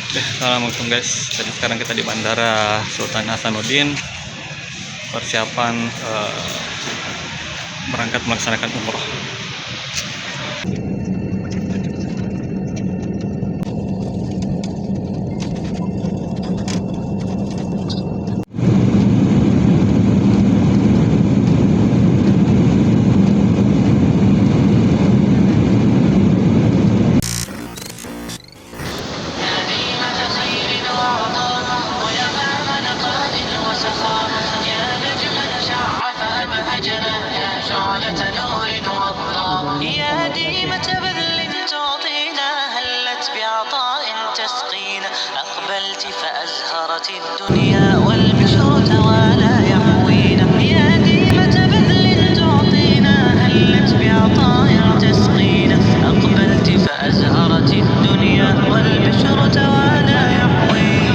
Assalamualaikum guys. Jadi sekarang kita di Bandara Sultan Hasanuddin, persiapan berangkat melaksanakan umroh. يا ديمة بذل تعطينا هلت بعطاء تسقينا أقبلت فأزهرت الدنيا والبشر توالى يحوينا يا ديمة بذل تعطينا هلت بعطاء تسقينا أقبلت فأزهرت الدنيا والبشر توالى يحوينا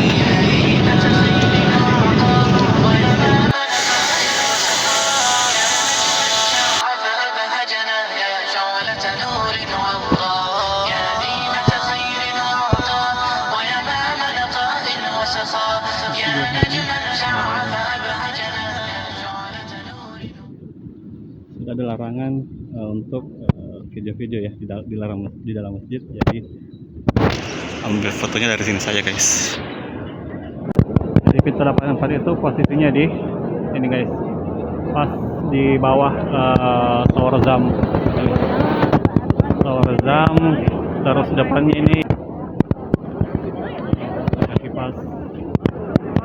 Sudah ada larangan untuk video-video ya di dalam masjid. Jadi ambil fotonya dari sini saja guys. Jadi pintu 84 itu posisinya di ini guys, pas di bawah Tower Zam. Terus depannya ini kipas.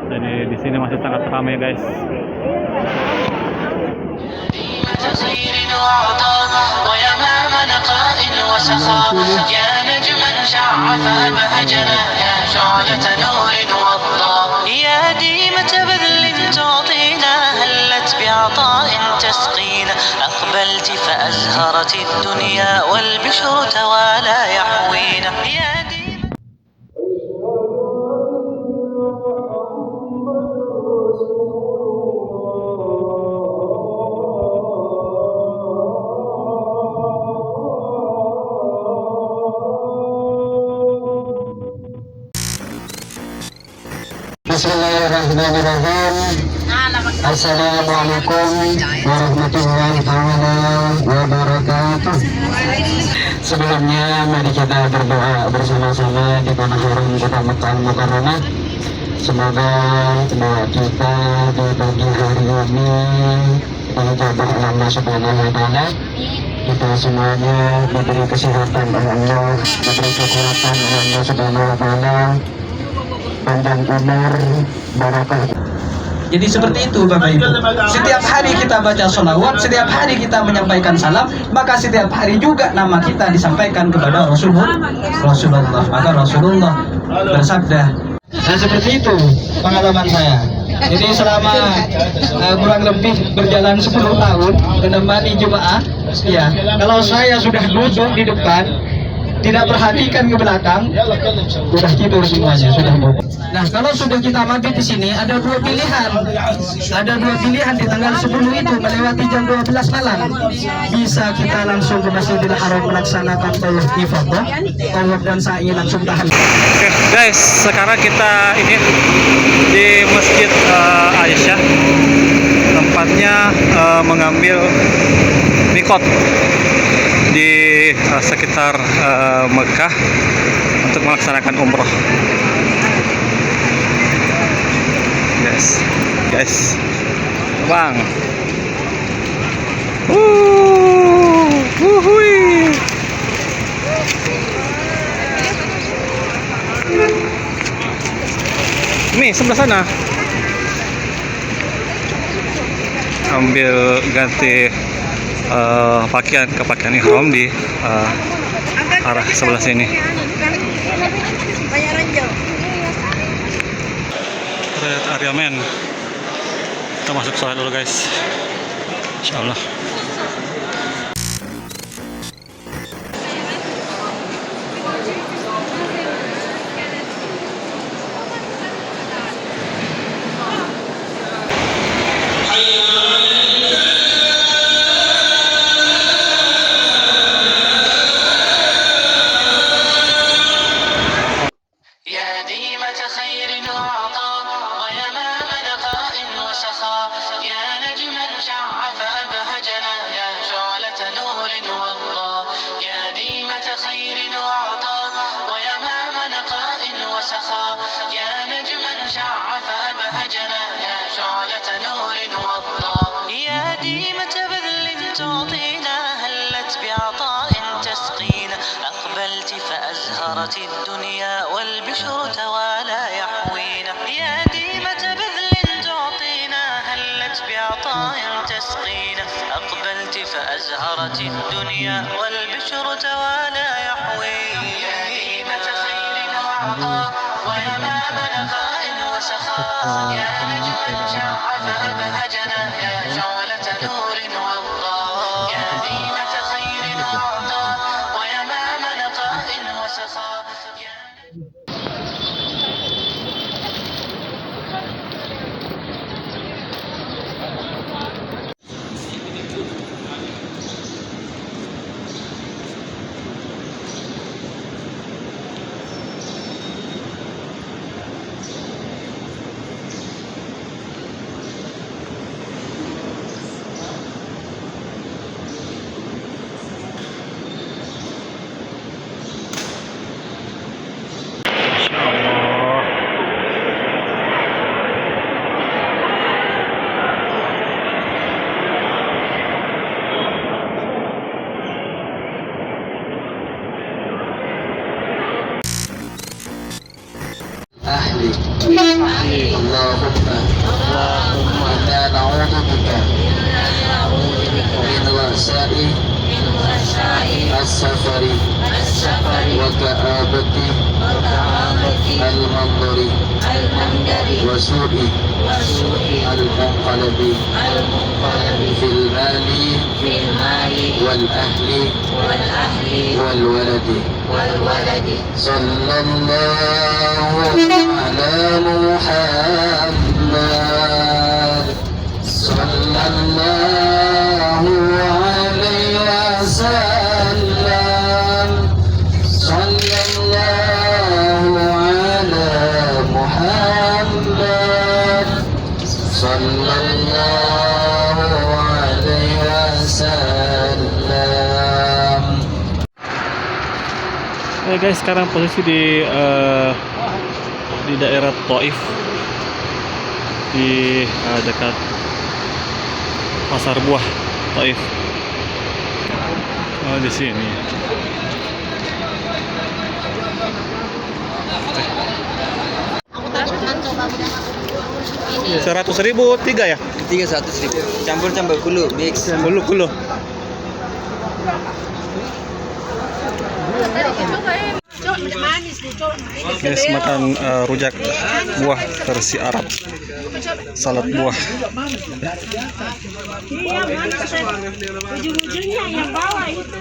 Jadi di sini masih sangat ramai guys. ويمام نقاء وسخاء يا نجما شع فأبهجنا يا شعلة نور وضاء يا ديمة بذل تعطينا هلت بعطاء تسقينا أقبلت فأزهرت الدنيا والبشر توالى يحوينا يا ديمة Bismillahirrahmanirrahim. Assalamualaikum warahmatullahi wabarakatuh. Sebelumnya mari kita berdoa bersama-sama di tanah haram kota Mekah Mukarramah. Semoga doa kita di pagi hari ini dijabah oleh Allah Subhanahu wa taala. Kita semuanya diberi kesehatan oleh Allah, diberi kekuatan oleh Allah Subhanahu wa taala, panjang umur, barakah. Jadi seperti itu Bapak Ibu. Setiap hari kita baca sholawat, setiap hari kita menyampaikan salam, maka setiap hari juga nama kita disampaikan kepada Rasulullah. Maka Rasulullah bersabda. Nah seperti itu pengalaman saya. Jadi selama kurang lebih berjalan 10 tahun menemani jemaah, ya kalau saya sudah duduk di depan, tidak perhatikan ke belakang, sudah tidur semuanya, sudah bobo. Nah, kalau sudah kita maghrib di sini ada dua pilihan. Ada dua pilihan di tanggal 10 itu melewati jam 12 malam. Bisa kita langsung ke Masjidil Haram melaksanakan tawaf ifadah, tawaf dan sa'i langsung tahan. Oke, guys, sekarang kita ini di Masjid Aisyah, tempatnya mengambil mikot di sekitar Mekah untuk melaksanakan umroh. Guys, bang. Wuhui. Nih sebelah sana. Ambil ganti pakaian ke pakaian ihram di arah sebelah sini. Red area men. Kita masuk sholat dulu guys. Insyaallah. يا ديمة خير وعطاء ويمام نقاء وسخاء يا نجما شع فأبهجنا يا شعلة نور وضاء يا ديمة خير وعطاء ويمام نقاء وسخاء يا نجما شع فأبهجنا يا شعلة نور وضاء يا ديمة بذل تعطينا هلت بعطاء تسقينا أقبلت فأزهرت الدنيا والبشر توالى يحوينا يا ديمة بذل تعطينا هلت بعطاء تسقينا أقبلت فأزهرت الدنيا والبشر توالى يحوينا يا ديمة خير وعطاء ويمام نقاء وسخاء يا نجما شع فأبهجنا يا شعلة نور وضاء يا ديمة خير وعطاء ويمام نقاء وسخاء أهلي اللهم إنا نعوذ بك من وعثاء السفر وكآبة المنظر وسوء المنقلب في المال والأهل والولد صلى الله على محمد صلى الله عليه وسلم صلى الله على محمد صلى الله عليه وسلم. Oke guys, sekarang posisi di daerah Taif, di dekat pasar buah Taif. Oh, di sini. 100.000 tiga ya? 300.000 campur kulu mix Kulu. Guys, makan rujak buah versi Arab, salad buah. Ujung-ujungnya yang bawah itu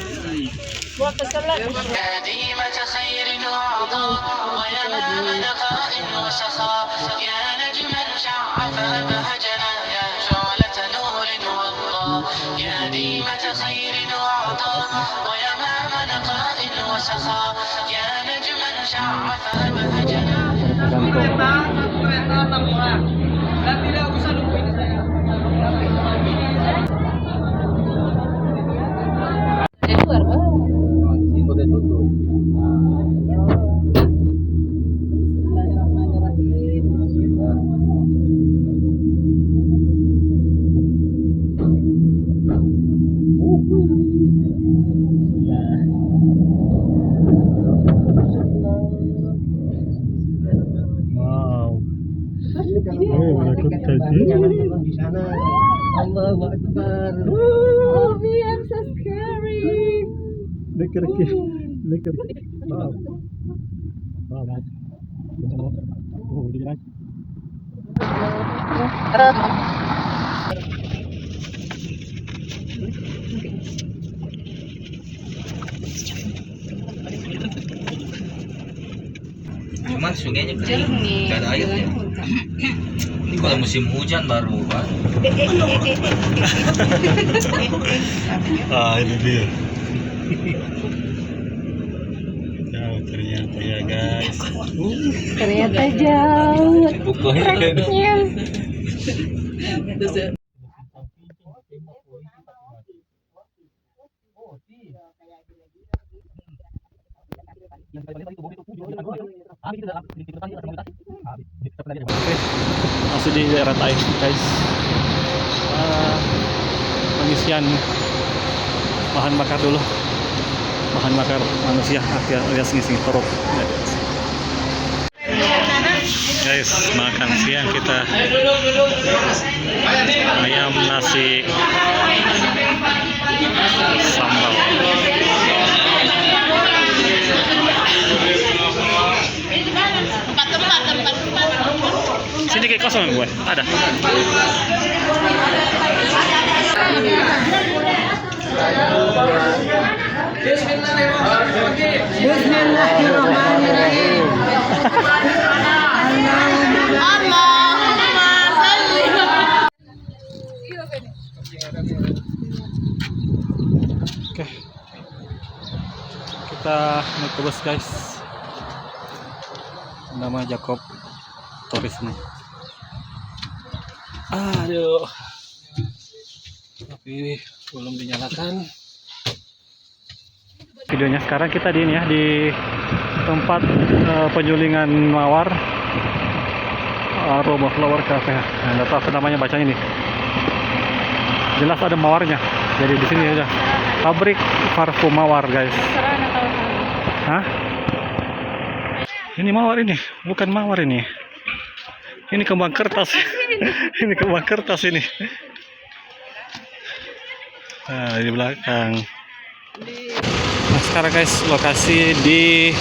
buah keselak. يا ديمة خير وعطاء ويمام نقاء وسخاء يا نجما شع فأبهجنا يا شعلة نور وضاء يا ديمة خير وعطاء ويمام نقاء وسخاء يا نجما شع فأبهجنا. dan tidak usah nungguin saya. Wow. Jangan turun di sana. Allahu Akbar. I'm so scary. Lekker. Wow. Wow, guys. Oh, di guys. Cuman sungainya kering, nggak ada airnya. Ini kalau musim hujan baru Pak. Ah, ini dia. Oh, ternyata ya. ya guys. Ternyata jauh. Pokoknya masih di daerah Taif guys. Pengisian bahan bakar dulu, bahan bakar manusia alias ngisi perut guys. Makan siang kita ayam nasi sambal. Sini kayak kosong gue ada. Bismillahirrahmanirrahim. Oke, kita naik ke bus guys. Nama Jacob Tourism. Aduh, tapi belum dinyalakan. Videonya sekarang kita di ini ya, di tempat penyulingan mawar, Aroma Flower Cafe. Nggak tahu apa namanya bacanya nih. Jelas ada mawarnya. Jadi di sini aja pabrik parfum mawar guys. Hah? Ini mawar ini, bukan mawar ini. Ini kembang kertas. Ini kembang kertas ini. Nah, di belakang. Nah, sekarang guys, lokasi di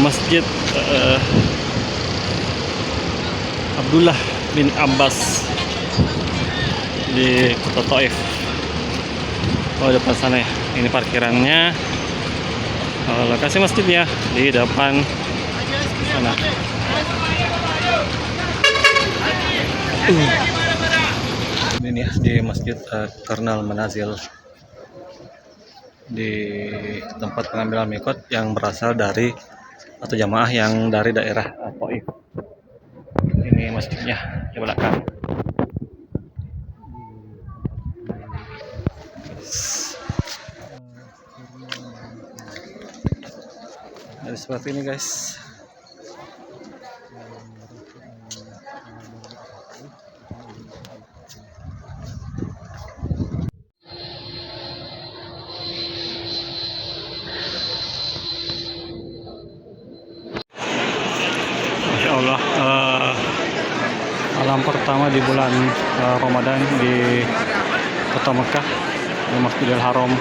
Masjid Abdullah bin Abbas di Kota Taif. Oh, depan sana ya. Ini parkirannya. Lokasi masjidnya di depan sana. Ini ya, di Masjid Karnal Manazil, di tempat pengambilan mikot yang berasal dari atau jamaah yang dari daerah Taif. Ini masjidnya di belakang. Jadi seperti ini guys. Masya Allah, malam pertama di bulan Ramadan di Kota Mekah, di Masjidil Haram.